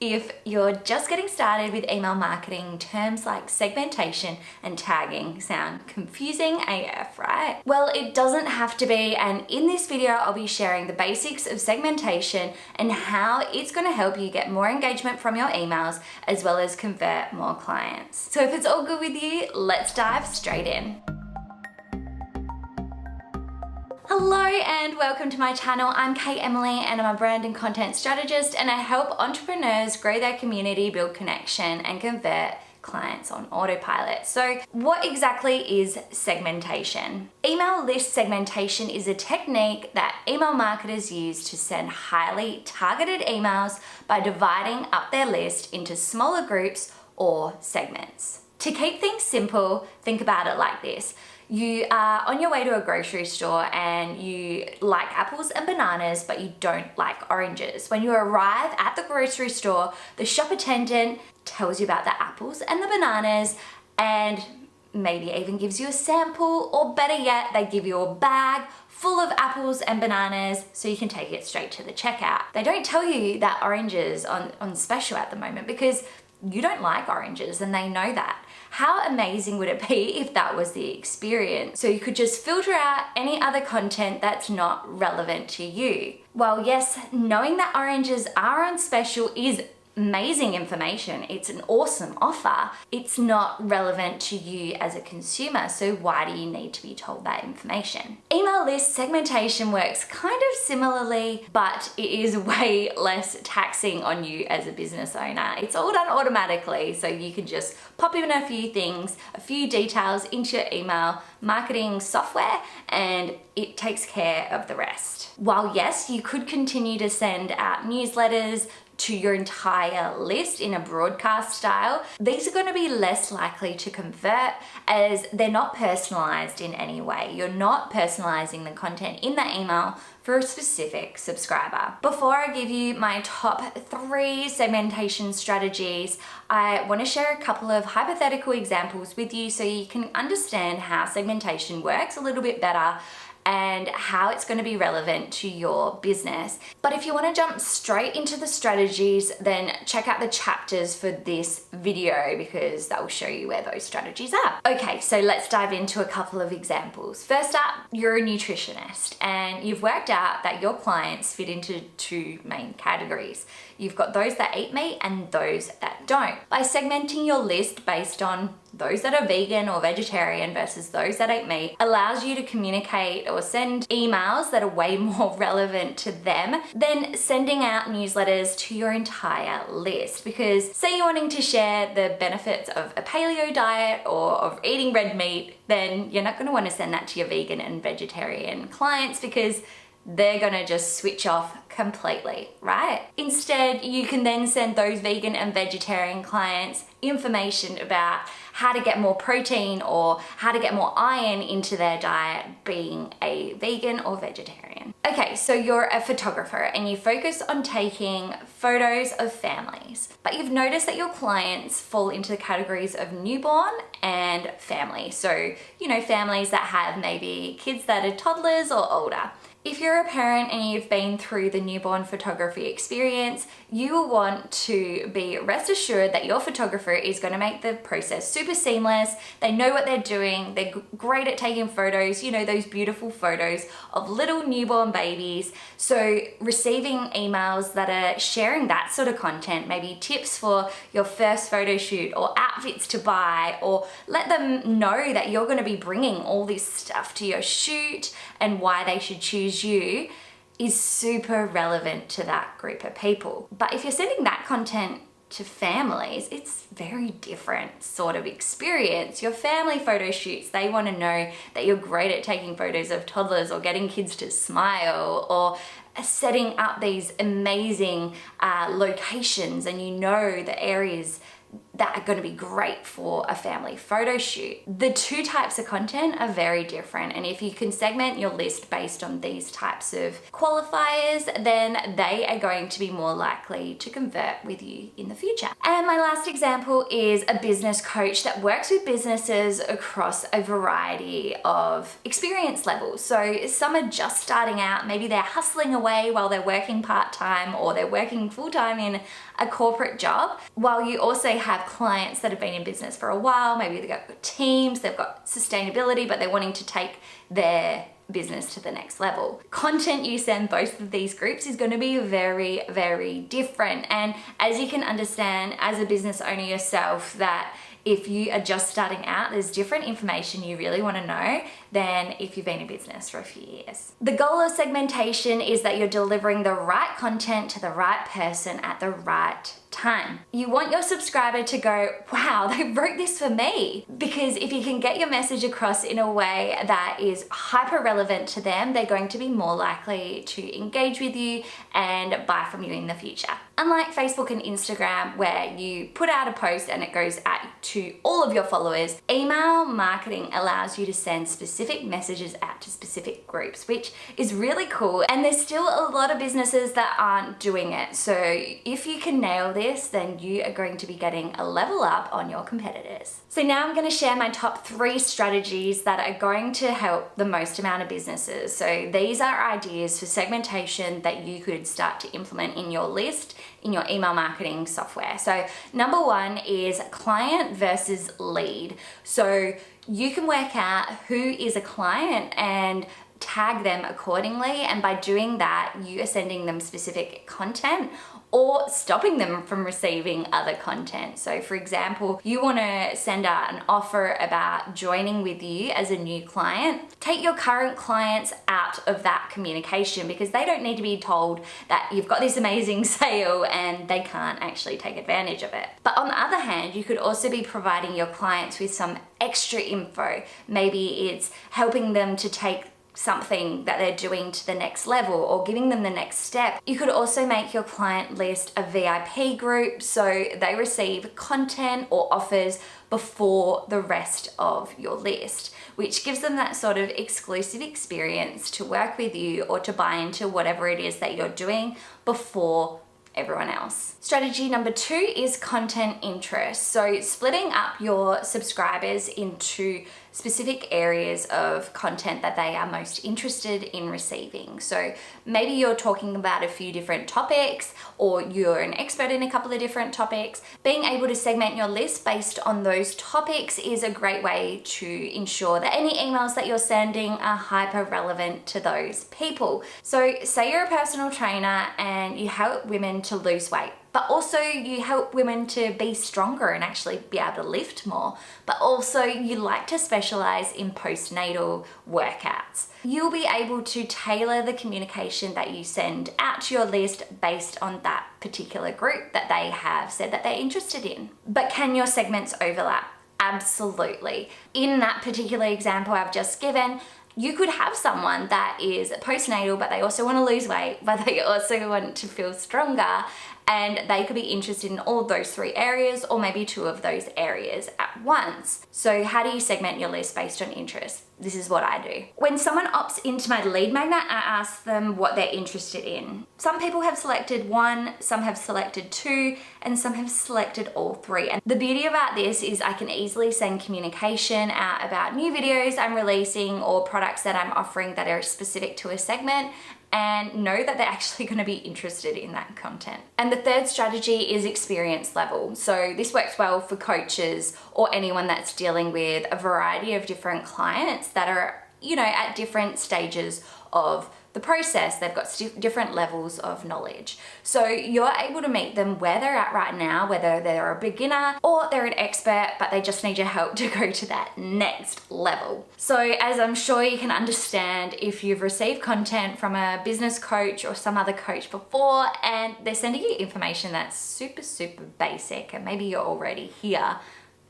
If you're just getting started with email marketing, terms like segmentation and tagging sound confusing AF, right? Well, it doesn't have to be, and in this video, I'll be sharing the basics of segmentation and how it's going to help you get more engagement from your emails as well as convert more clients. So if it's all good with you, let's dive straight in. Hello and welcome to my channel. I'm Kate Emiley and I'm a brand and content strategist, and I help entrepreneurs grow their community, build connection and convert clients on autopilot. So what exactly is segmentation? Email list segmentation is a technique that email marketers use to send highly targeted emails by dividing up their list into smaller groups or segments. To keep things simple, think about it like this. You are on your way to a grocery store and you like apples and bananas, but you don't like oranges. When you arrive at the grocery store, the shop attendant tells you about the apples and the bananas and maybe even gives you a sample, or better yet, they give you a bag full of apples and bananas so you can take it straight to the checkout. They don't tell you that oranges on special at the moment because you don't like oranges and they know that. How amazing would it be if that was the experience? So you could just filter out any other content that's not relevant to you. Well, yes, knowing that oranges are on special is amazing information. It's an awesome offer. It's not relevant to you as a consumer, so why do you need to be told that information? Email list segmentation works kind of similarly, but it is way less taxing on you as a business owner. It's all done automatically, so you can just pop in a few things, a few details into your email marketing software, and it takes care of the rest. While yes, you could continue to send out newsletters to your entire list in a broadcast style, these are going to be less likely to convert as they're not personalized in any way. You're not personalizing the content in the email for a specific subscriber. Before I give you my top 3 segmentation strategies, I want to share a couple of hypothetical examples with you so you can understand how segmentation works a little bit better and how it's going to be relevant to your business. But if you want to jump straight into the strategies, then check out the chapters for this video because that will show you where those strategies are. Okay, so let's dive into a couple of examples. First up, you're a nutritionist and you've worked out that your clients fit into 2 main categories. You've got those that eat meat and those that don't. By segmenting your list based on those that are vegan or vegetarian versus those that eat meat allows you to communicate or send emails that are way more relevant to them than sending out newsletters to your entire list. Because say you're wanting to share the benefits of a paleo diet or of eating red meat, then you're not going to want to send that to your vegan and vegetarian clients because they're gonna just switch off completely, right? Instead, you can then send those vegan and vegetarian clients information about how to get more protein or how to get more iron into their diet being a vegan or vegetarian. Okay, so you're a photographer and you focus on taking photos of families, but you've noticed that your clients fall into the categories of newborn and family. So, you know, families that have maybe kids that are toddlers or older. If you're a parent and you've been through the newborn photography experience, you will want to be rest assured that your photographer is going to make the process super seamless. They know what they're doing. They're great at taking photos, you know, those beautiful photos of little newborn babies. So receiving emails that are sharing that sort of content, maybe tips for your first photo shoot or outfits to buy, or let them know that you're going to be bringing all this stuff to your shoot and why they should choose you, is super relevant to that group of people. But if you're sending that content to families, it's very different sort of experience. Your family photo shoots, they want to know that you're great at taking photos of toddlers or getting kids to smile or setting up these amazing locations, and you know the areas that are going to be great for a family photo shoot. The 2 types of content are very different, and if you can segment your list based on these types of qualifiers, then they are going to be more likely to convert with you in the future. And my last example is a business coach that works with businesses across a variety of experience levels. So some are just starting out, maybe they're hustling away while they're working part-time, or they're working full-time in a corporate job, while you also have clients that have been in business for a while. Maybe they've got teams, they've got sustainability, but they're wanting to take their business to the next level. Content you send both of these groups is going to be very, very different. And as you can understand as a business owner yourself, that if you are just starting out, there's different information you really want to know than if you've been in business for a few years. The goal of segmentation is that you're delivering the right content to the right person at the right time. You want your subscriber to go, wow, they wrote this for me. Because if you can get your message across in a way that is hyper relevant to them, they're going to be more likely to engage with you and buy from you in the future. Unlike Facebook and Instagram, where you put out a post and it goes out to all of your followers, email marketing allows you to send specific messages out to specific groups, which is really cool. And there's still a lot of businesses that aren't doing it. So if you can nail this, then you are going to be getting a level up on your competitors. So now I'm going to share my top 3 strategies that are going to help the most amount of businesses. So these are ideas for segmentation that you could start to implement in your list, in your email marketing software. So number 1 is client versus lead. So you can work out who is a client and tag them accordingly. And by doing that, you are sending them specific content or stopping them from receiving other content. So for example, you want to send out an offer about joining with you as a new client. Take your current clients out of that communication, because they don't need to be told that you've got this amazing sale and they can't actually take advantage of it. But on the other hand, you could also be providing your clients with some extra info. Maybe it's helping them to take something that they're doing to the next level or giving them the next step. You could also make your client list a VIP group so they receive content or offers before the rest of your list, which gives them that sort of exclusive experience to work with you or to buy into whatever it is that you're doing before everyone else. Strategy number 2 is content interest. So splitting up your subscribers into specific areas of content that they are most interested in receiving. So maybe you're talking about a few different topics, or you're an expert in a couple of different topics. Being able to segment your list based on those topics is a great way to ensure that any emails that you're sending are hyper relevant to those people. So say you're a personal trainer and you help women to lose weight, but also you help women to be stronger and actually be able to lift more, but also you like to specialize in postnatal workouts. You'll be able to tailor the communication that you send out to your list based on that particular group that they have said that they're interested in. But can your segments overlap? Absolutely. In that particular example I've just given, you could have someone that is postnatal, but they also want to lose weight, but they also want to feel stronger, and they could be interested in all those 3 areas, or maybe 2 of those areas at once. So how do you segment your list based on interest? This is what I do. When someone opts into my lead magnet, I ask them what they're interested in. Some people have selected 1, some have selected 2, and some have selected all 3. And the beauty about this is I can easily send communication out about new videos I'm releasing or products that I'm offering that are specific to a segment, and know that they're actually going to be interested in that content. And the 3rd strategy is experience level. So this works well for coaches or anyone that's dealing with a variety of different clients that are, at different stages of the process. They've got different levels of knowledge. So you're able to meet them where they're at right now, whether they're a beginner or they're an expert, but they just need your help to go to that next level. So as I'm sure you can understand, if you've received content from a business coach or some other coach before, and they're sending you information that's super, super basic, and maybe you're already here,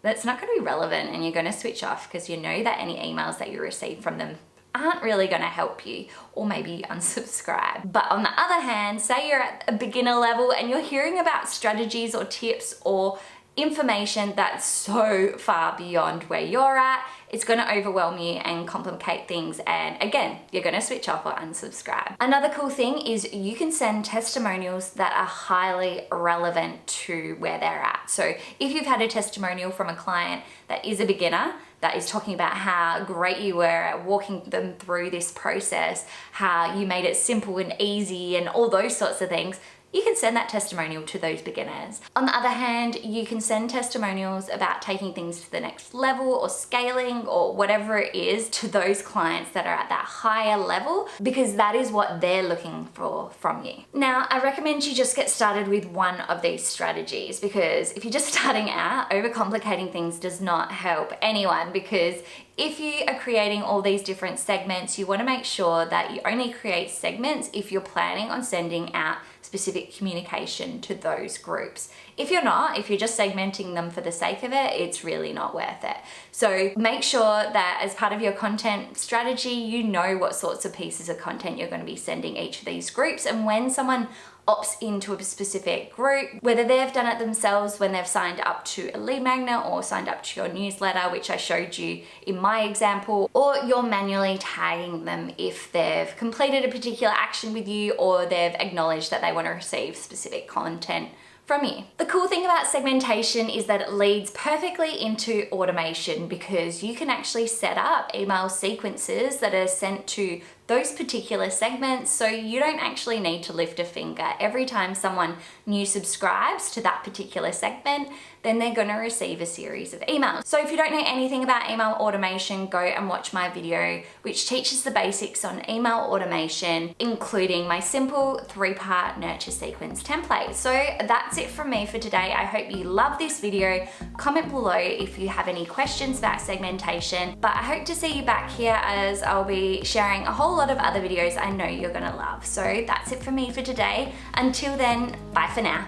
that's not going to be relevant, and you're going to switch off because you know that any emails that you receive from them aren't really going to help you, or maybe unsubscribe. But on the other hand, say you're at a beginner level and you're hearing about strategies or tips or information that's so far beyond where you're at, it's going to overwhelm you and complicate things, and again, you're going to switch off or unsubscribe. Another cool thing is you can send testimonials that are highly relevant to where they're at. So if you've had a testimonial from a client that is a beginner, that is talking about how great you were at walking them through this process, how you made it simple and easy and all those sorts of things, you can send that testimonial to those beginners. On the other hand, you can send testimonials about taking things to the next level or scaling or whatever it is to those clients that are at that higher level, because that is what they're looking for from you. Now, I recommend you just get started with one of these strategies, because if you're just starting out, overcomplicating things does not help anyone, because if you are creating all these different segments, you want to make sure that you only create segments if you're planning on sending out specific communication to those groups. If you're not, if you're just segmenting them for the sake of it, it's really not worth it. So make sure that as part of your content strategy, you know what sorts of pieces of content you're going to be sending each of these groups. And when someone opts into a specific group, whether they've done it themselves when they've signed up to a lead magnet or signed up to your newsletter, which I showed you in my example, or you're manually tagging them if they've completed a particular action with you or they've acknowledged that they want to receive specific content from you. The cool thing about segmentation is that it leads perfectly into automation, because you can actually set up email sequences that are sent to those particular segments, so you don't actually need to lift a finger. Every time someone new subscribes to that particular segment, then they're going to receive a series of emails. So if you don't know anything about email automation, go and watch my video which teaches the basics on email automation, including my simple 3-part nurture sequence template. So that's it from me for today. I hope you love this video. Comment below if you have any questions about segmentation, but I hope to see you back here, as I'll be sharing a whole lot of other videos I know you're gonna love. So that's it for me for today. Until then, bye for now.